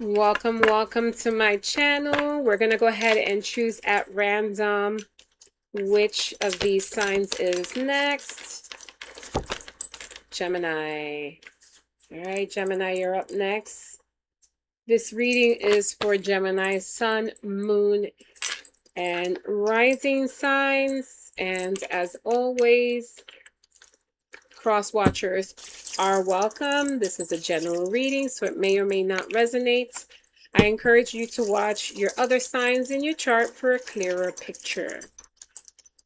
Welcome to my channel. We're going to go ahead and choose at random which of these signs is next. Gemini. All right, Gemini, you're up next. This reading is for Gemini sun, moon, and rising signs. And as always, cross watchers are welcome. This is a general reading, so it may or may not resonate. I encourage you to watch your other signs in your chart for a clearer picture.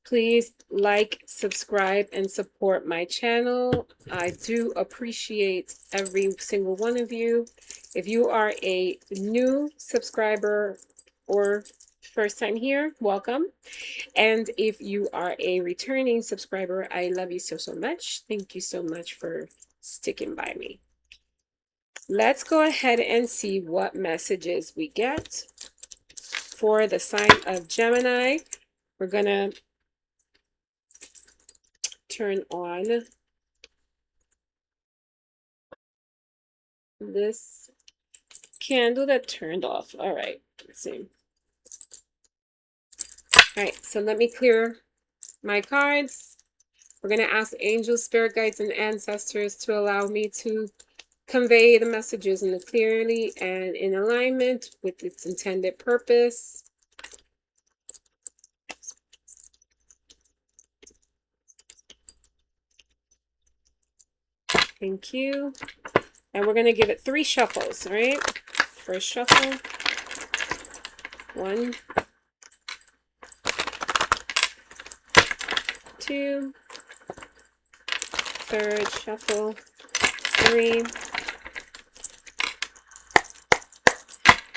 Please like, subscribe, and support my channel. I do appreciate every single one of you. If you are a new subscriber or first time here, welcome. And if you are a returning subscriber, I love you so much. Thank you so much for sticking by me. Let's go ahead and see what messages we get for the sign of Gemini. We're going to turn on this candle that turned off. All right, let's see. All right, so let me clear my cards. We're going to ask angels, spirit guides, and ancestors to allow me to convey the messages in clearly and in alignment with its intended purpose. Thank you. And we're going to give it 3 shuffles, all right? First shuffle. 1, 2. Third shuffle. 3.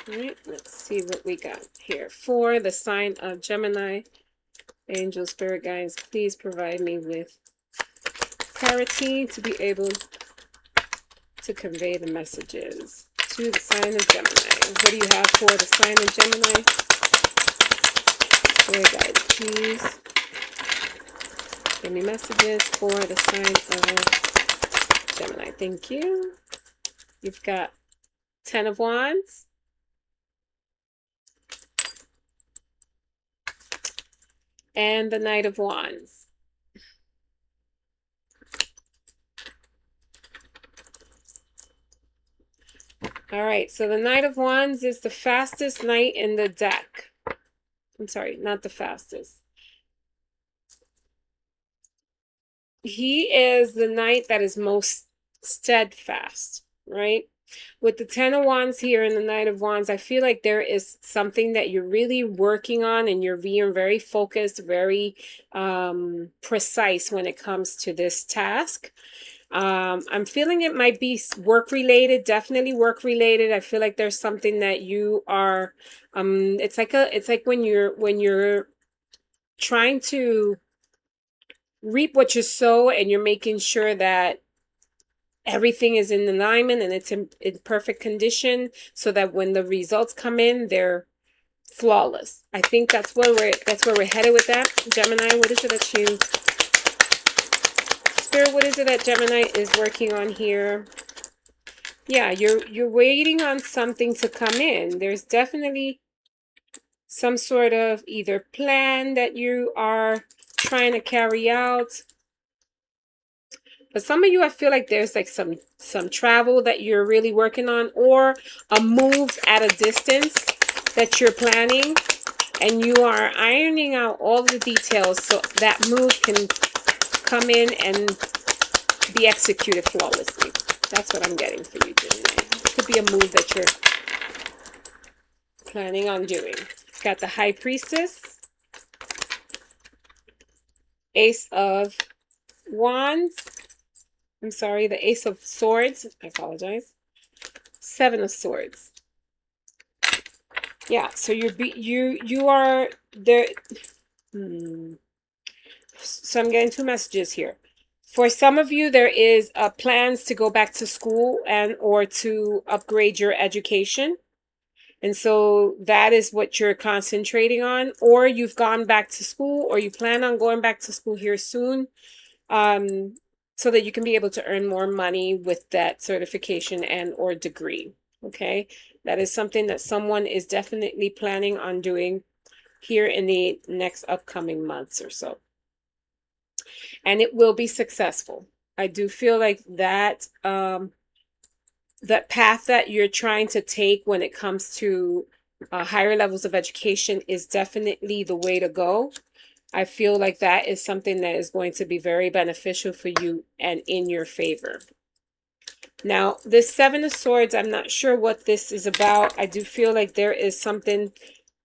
All right, let's see what we got here. For the sign of Gemini, angel spirit guides, please provide me with clarity to be able to convey the messages to the sign of Gemini. What do you have for the sign of Gemini? Spirit guides, please give me messages for the sign of Gemini. Thank you. You've got 10 of Wands. And the Knight of Wands. All right, so the Knight of Wands is the fastest knight in the deck. I'm sorry, not the fastest. He is the knight that is most steadfast, right? With the 10 of Wands here and the Knight of Wands, I feel like there is something that you're really working on and you're being very focused, very precise when it comes to this task. I'm feeling it might be work related, definitely work related. I feel like there's something that you are, it's like when you're trying to reap what you sow and you're making sure that everything is in alignment and it's in perfect condition so that when the results come in, they're flawless. I think that's where we're headed with that. Gemini, what is it that you, Spirit, what is it that Gemini is working on here? Yeah, you're waiting on something to come in. There's definitely some sort of either plan that you are trying to carry out. But some of you, I feel like there's like some travel that you're really working on, or a move at a distance that you're planning, and you are ironing out all the details so that move can come in and be executed flawlessly. That's what I'm getting for you, Gemini. It could be a move that you're planning on doing. Got the High Priestess, Ace of Wands. I'm sorry, the Ace of Swords. I apologize. 7 of Swords. Yeah, so you are there. So I'm getting 2 messages here. For some of you, there is plans to go back to school and or to upgrade your education. And so that is what you're concentrating on. Or you've gone back to school, or you plan on going back to school here soon. So that you can be able to earn more money with that certification and or degree. Okay, that is something that someone is definitely planning on doing here in the next upcoming months or so. And it will be successful. I do feel like that that path that you're trying to take when it comes to higher levels of education is definitely the way to go. I feel like that is something that is going to be very beneficial for you and in your favor. Now, this Seven of Swords, I'm not sure what this is about. I do feel like there is something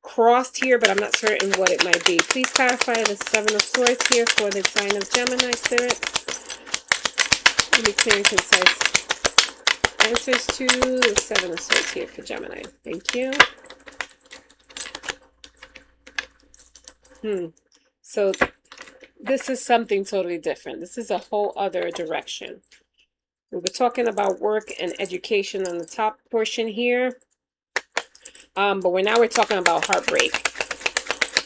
crossed here, but I'm not certain what it might be. Please clarify the Seven of Swords here for the sign of Gemini, Spirit. Give me clear and concise answers to the Seven of Swords here for Gemini. Thank you. So this is something totally different. This is a whole other direction. We were talking about work and education on the top portion here. But now we're talking about heartbreak.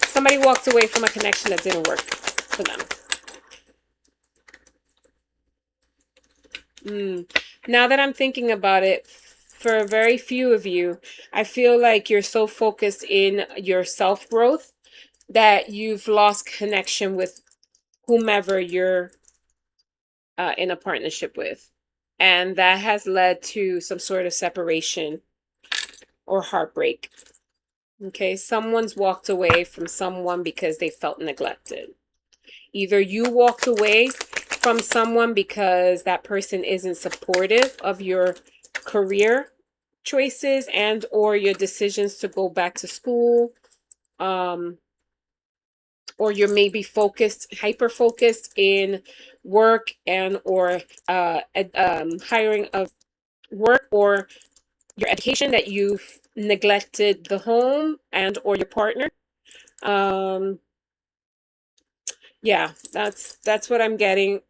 Somebody walked away from a connection that didn't work for them. Now that I'm thinking about it, for very few of you, I feel like you're so focused in your self-growth that you've lost connection with whomever you're in a partnership with. And that has led to some sort of separation or heartbreak. Okay, someone's walked away from someone because they felt neglected. Either you walked away from someone because that person isn't supportive of your career choices and or your decisions to go back to school, or you're maybe hyper focused in work and or hiring of work or your education, that you've neglected the home and or your partner. Yeah, that's what I'm getting.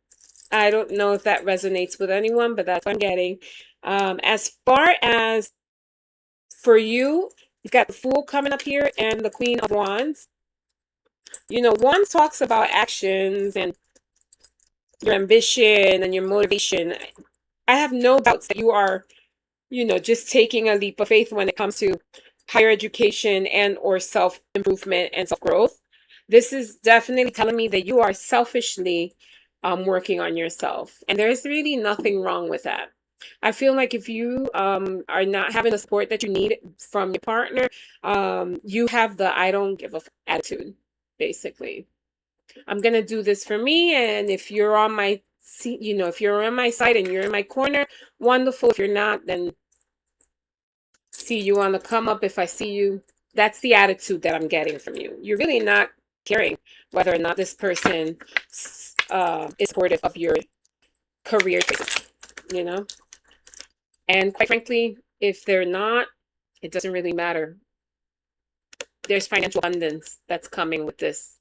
I don't know if that resonates with anyone, but that's what I'm getting. As far as for you, you've got the Fool coming up here and the Queen of Wands. Wands talks about actions and your ambition and your motivation. I have no doubts that you are, just taking a leap of faith when it comes to higher education and or self-improvement and self-growth. This is definitely telling me that you are selfishly working on yourself. And there's really nothing wrong with that. I feel like if you are not having the support that you need from your partner, you have the I don't give a attitude, basically. I'm going to do this for me. And if you're on my if you're on my side and you're in my corner, wonderful. If you're not, then see you on the come up. If I see you, that's the attitude that I'm getting from you. You're really not caring whether or not this person is supportive of your career choices. And quite frankly, if they're not, it doesn't really matter. There's financial abundance that's coming with this.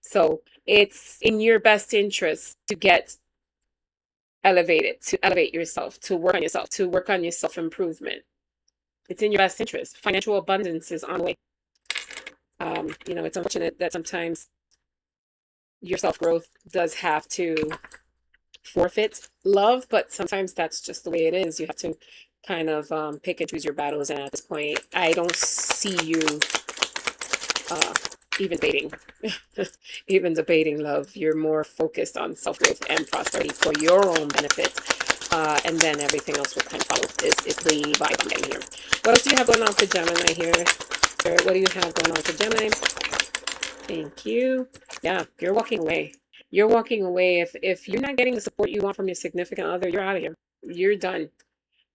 So it's in your best interest to get elevated, to elevate yourself, to work on yourself, to work on your self-improvement. It's in your best interest. Financial abundance is on the way. It's unfortunate that sometimes your self-growth does have to forfeit love, but sometimes that's just the way it is. You have to kind of pick and choose your battles. And at this point, I don't see you even debating love. You're more focused on self-growth and prosperity for your own benefit. And then everything else will kind of follow is the vibe I'm getting here. What else do you have going on for Gemini here? What do you have going on for Gemini? Thank you. Yeah, you're walking away. You're walking away. If you're not getting the support you want from your significant other, you're out of here. You're done.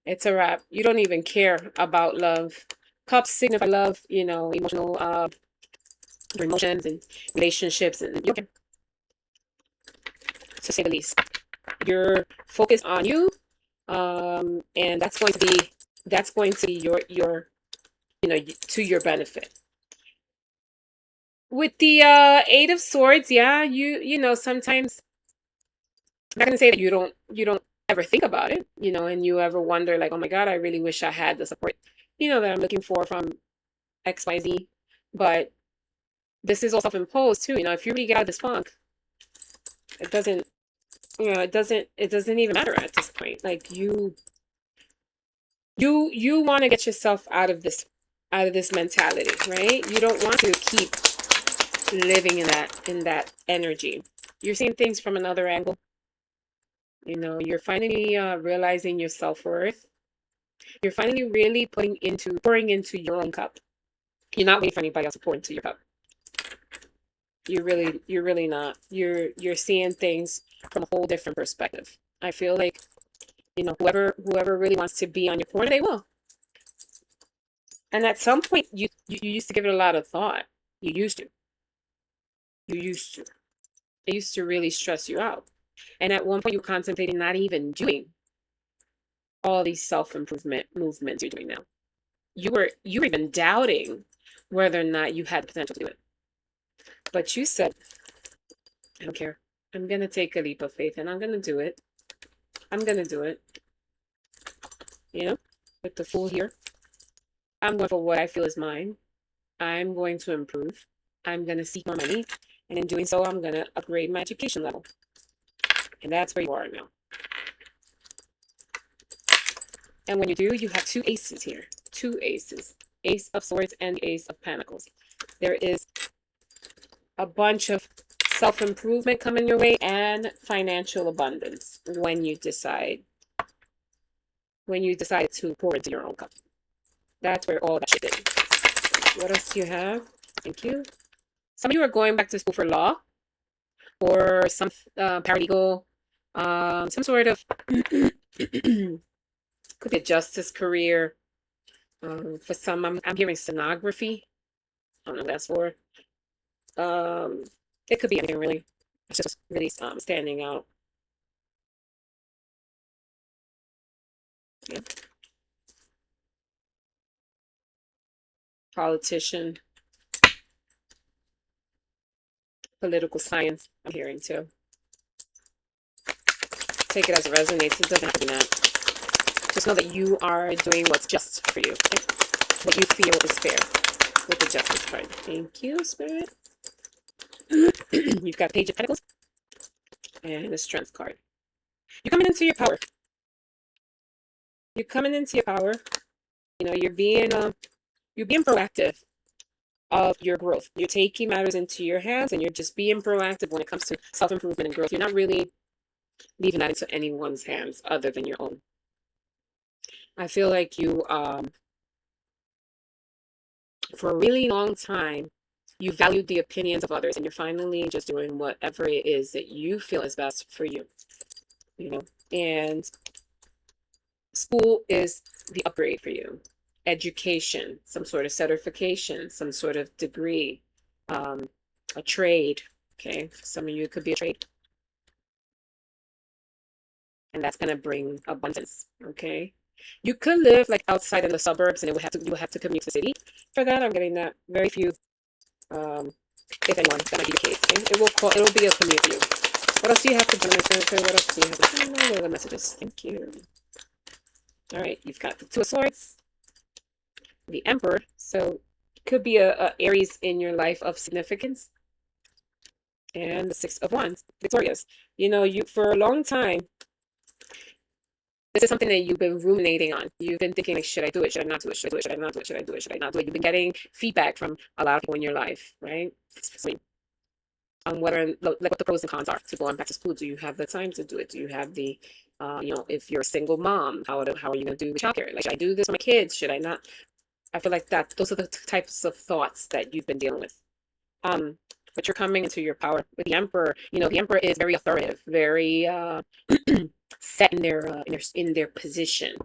It's a wrap. You don't even care about love. Cups signify love, emotional your emotions and relationships, and you okay, to say the least. You're focused on you, and that's going to be your to your benefit. With the Eight of Swords, yeah, sometimes I'm not gonna say that you don't ever think about it, and you ever wonder like, oh my God, I really wish I had the support, that I'm looking for from XYZ. But this is all self-imposed too. If you really get out of this funk, it doesn't, it doesn't even matter at this point. Like You want to get yourself out of this mentality, right? You don't want to keep living in that energy. You're seeing things from another angle. You know, you're finally realizing your self-worth. You're finally really pouring into your own cup. You're not waiting for anybody else to pour into your cup. You're really not. You're seeing things from a whole different perspective. I feel like, you know, whoever really wants to be on your corner, they will. And at some point, you used to give it a lot of thought. You used to. You used to. It used to really stress you out. And at one point, you were contemplating not even doing all these self-improvement movements you're doing now. You were even doubting whether or not you had the potential to do it. But you said, I don't care. I'm gonna take a leap of faith and I'm gonna do it. I'm gonna do it. You know, with the fool here. I'm going for what I feel is mine. I'm going to improve. I'm gonna seek more money. And in doing so, I'm gonna upgrade my education level. And that's where you are now. And when you do, you have two aces here. Two aces. Ace of Swords and Ace of Pentacles. There is a bunch of self-improvement coming your way and financial abundance when you decide to pour into your own cup. That's where all that shit is. What else do you have? Thank you. Some of you are going back to school for law or some paralegal, some sort of could be a justice career. For some, I'm hearing stenography. I don't know what that's for. It could be anything really. It's just really standing out. Yeah. Politician, political science. I'm hearing too. Take it as it resonates. It doesn't have to be that. Just know that you are doing what's just for you. Okay? What you feel is fair with the justice card. Thank you, Spirit. You've got Page of Pentacles and the Strength card. You're coming into your power. You're coming into your power. You know, you're being proactive of your growth. You're taking matters into your hands and you're just being proactive when it comes to self-improvement and growth. You're not really leaving that into anyone's hands other than your own. I feel like you for a really long time you valued the opinions of others and you're finally just doing whatever it is that you feel is best for you. You know, and school is the upgrade for you. Education, some sort of certification, some sort of degree, a trade. Okay, for some of you, it could be a trade, and that's gonna bring abundance. Okay, you could live like outside in the suburbs, and you would have to commute to the city. For that, I'm getting that very few, um, if anyone, that might be the case. Okay? It'll be a commute for you. What else do you have for Gemini? What else do you have? What are the messages? Thank you. All right, you've got the Two of Swords, the Emperor. So could be a Aries in your life of significance, and the Six of Wands, victorious. You know, you for a long time, this is something that you've been ruminating on. You've been thinking, like, should I do it? Should I not do it? Should I do it? Should I not do it? Should I do it? Should I not do it? You've been getting feedback from a lot of people in your life, right? On whether, like, what the pros and cons are to going back to school. Do you have the time to do it? Do you have the, you know, if you're a single mom, how are you going to do the childcare? Like, should I do this for my kids? Should I not? I feel like those are the types of thoughts that you've been dealing with. But you're coming into your power with the Emperor. You know, the Emperor is very authoritative, very set in their position,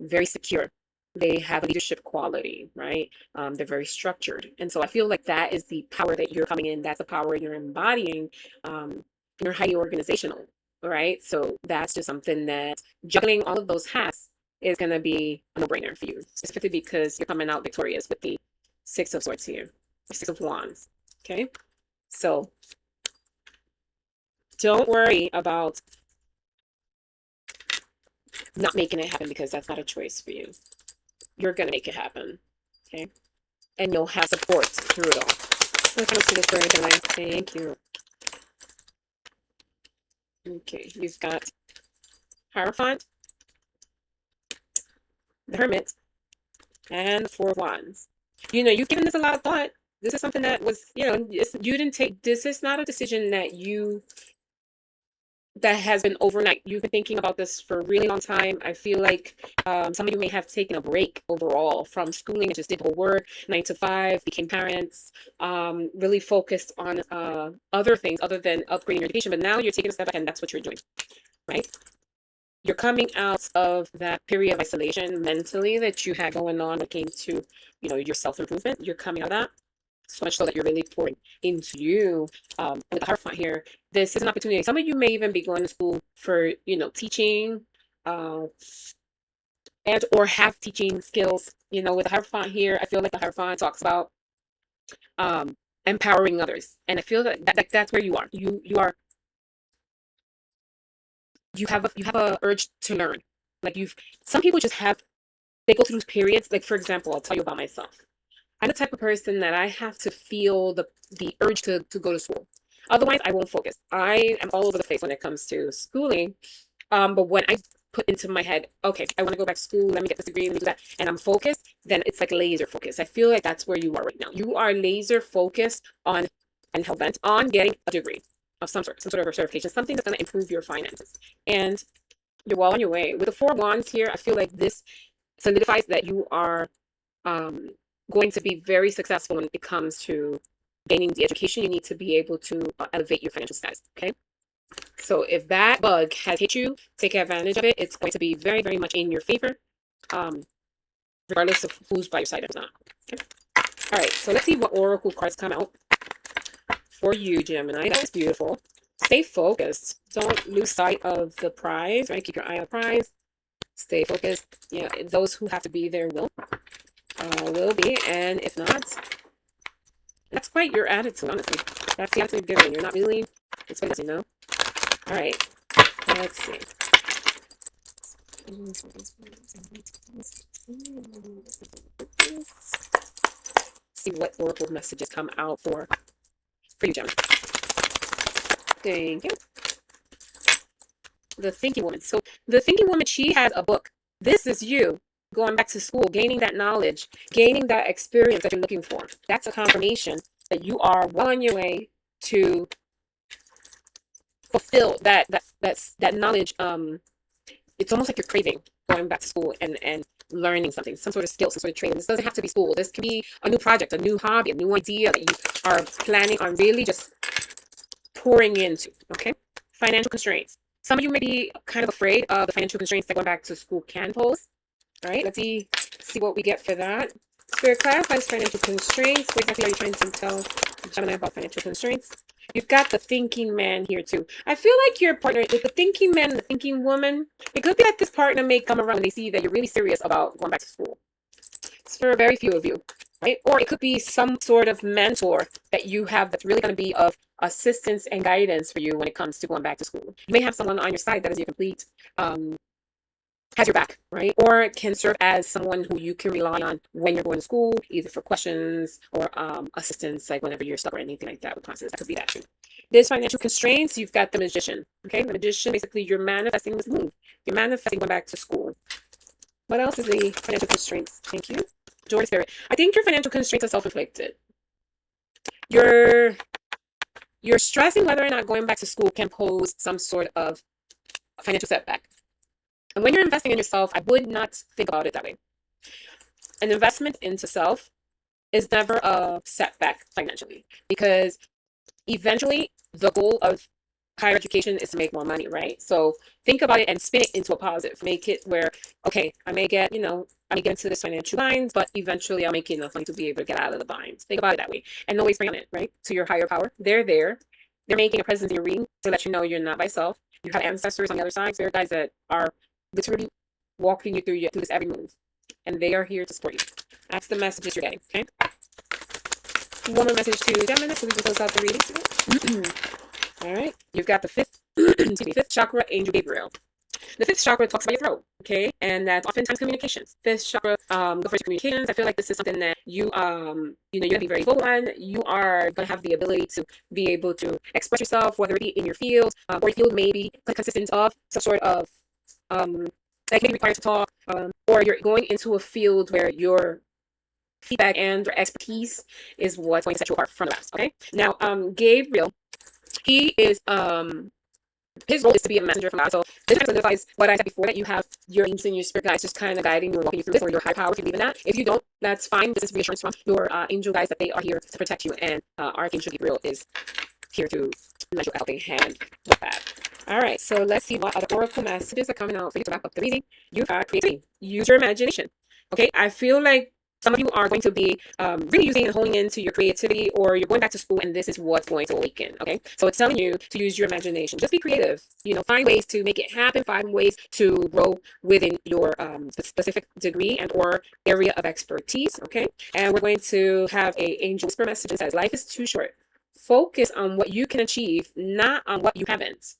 very secure. They have a leadership quality, right? They're very structured, and so I feel like that is the power that you're coming in. That's the power you're embodying. You're highly organizational, right? So that's just something that juggling all of those hats is going to be a no-brainer for you, specifically because you're coming out victorious with the Six of Swords here, Six of Wands. Okay, so don't worry about not making it happen because that's not a choice for you. You're going to make it happen. Okay, and you'll have support through it all. Let's see this for Gemini. Thank you. Okay, you've got Hierophant, the Hermit, and the Four of Wands. You've given this a lot of thought. This is something that was, you didn't take, this is not a decision that has been overnight. You've been thinking about this for a really long time. I feel like some of you may have taken a break overall from schooling and just did whole work, 9 to 5, became parents, really focused on other things other than upgrading your education. But now you're taking a step back and that's what you're doing, right? You're coming out of that period of isolation mentally that you had going on when it came to, your self-improvement. You're coming out of that. So much so that you're really pouring into you. With the Hierophant here, this is an opportunity. Some of you may even be going to school for, teaching, and or have teaching skills. With the Hierophant here, I feel like the Hierophant talks about empowering others, and I feel that's where you are. You have a urge to learn. Like some people just have, they go through periods. Like for example, I'll tell you about myself. I'm the type of person that I have to feel the urge to go to school. Otherwise, I won't focus. I am all over the place when it comes to schooling. But when I put into my head, okay, I want to go back to school, let me get this degree, let me do that, and I'm focused, then it's like laser focus. I feel like that's where you are right now. You are laser focused on and hell bent on getting a degree of some sort of a certification, something that's going to improve your finances. And you're well on your way. With the Four of Wands here, I feel like this solidifies that you are going to be very successful when it comes to gaining the education you need to be able to elevate your financial status. Okay. So if that bug has hit you, take advantage of it. It's going to be very, very much in your favor, regardless of who's by your side or not. Okay. All right. So let's see what oracle cards come out for you, Gemini. That's beautiful. Stay focused. Don't lose sight of the prize, right? Keep your eye on the prize. Stay focused. Yeah, those who have to be there will be, and if not, that's quite your attitude, honestly. That's the attitude you're giving. You're not really, it's what it is, All right, let's see. See what oracle messages come out for you, Gemini. Thank you. The Thinking Woman. So the Thinking Woman, she has a book. This is you going back to school, gaining that knowledge, gaining that experience that you're looking for. That's a confirmation that you are well on your way to fulfill that knowledge. It's almost like you're craving going back to school and learning something, some sort of skill, some sort of training. This doesn't have to be school. This can be a new project, a new hobby, a new idea that you are planning on really just pouring into. Okay. Financial constraints. Some of you may be kind of afraid of the financial constraints that going back to school can pose. All right, let's see what we get for that. Spirit clarifies financial constraints. What exactly are you trying to tell Gemini about financial constraints? You've got the thinking man here too. I feel like your partner with the thinking man and the thinking woman, it could be that this partner may come around and they see that you're really serious about going back to school. It's for very few of you, right? Or it could be some sort of mentor that you have that's really going to be of assistance and guidance for you when it comes to going back to school. You may have someone on your side that is your complete has your back, right? Or can serve as someone who you can rely on when you're going to school, either for questions or assistance, like whenever you're stuck or anything like that with classes. That could be that too. There's financial constraints. You've got the Magician. Okay, the Magician, basically you're manifesting this move. You're manifesting going back to school. What else is the financial constraints? Thank you. Joy Spirit. I think your financial constraints are self-inflicted. You're stressing whether or not going back to school can pose some sort of financial setback. And when you're investing in yourself, I would not think about it that way. An investment into self is never a setback financially, because eventually the goal of higher education is to make more money, right? So think about it and spin it into a positive. Make it where, okay, I may get into this financial binds, but eventually I'll make enough money to be able to get out of the binds. Think about it that way. And always bring on it, right? To your higher power. They're there. They're making a presence in your reading to let you know you're not by yourself. You have ancestors on the other side. Spirit guys that are literally walking you through this every move, and they are here to support you. That's the messages you're getting. Okay. One more message to Gemini, so we can close out the reading today. All right. You've got the fifth chakra, Angel Gabriel. The fifth chakra talks about your throat, okay, and that's oftentimes communications. Fifth chakra, go for your communications. I feel like this is something that you're gonna be very vocal on. You are gonna have the ability to be able to express yourself, whether it be in your field, or your field may be consistent of some sort of like maybe required to talk, or you're going into a field where your feedback and your expertise is what's going to set you apart from the rest. Okay. Now, Gabriel, he is his role is to be a messenger from God. So this kind of solidifies what I said before, that you have your angels and your spirit guides just kind of guiding you and walking you through this, or your high power if you believe in that. If you don't, that's fine. This is reassurance from your angel guides that they are here to protect you, and Archangel Gabriel is here to lend you a helping hand with that. All right, so let's see what other oracle messages are coming out for you to wrap up the reading. You got creativity. Use your imagination. Okay, I feel like some of you are going to be really using and honing into your creativity, or you're going back to school and this is what's going to awaken. Okay, so it's telling you to use your imagination. Just be creative. You know, find ways to make it happen. Find ways to grow within your specific degree and or area of expertise. Okay, and we're going to have a angel whisper message that says, "Life is too short. Focus on what you can achieve, not on what you haven't."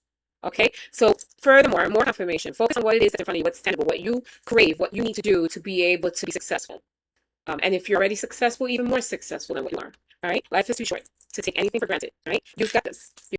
Okay, so furthermore, more confirmation. Focus on what it is that's in front of you, what's tangible, what you crave, what you need to do to be able to be successful. And if you're already successful, even more successful than what you are. All right, life is too short to take anything for granted. All right, you've got this.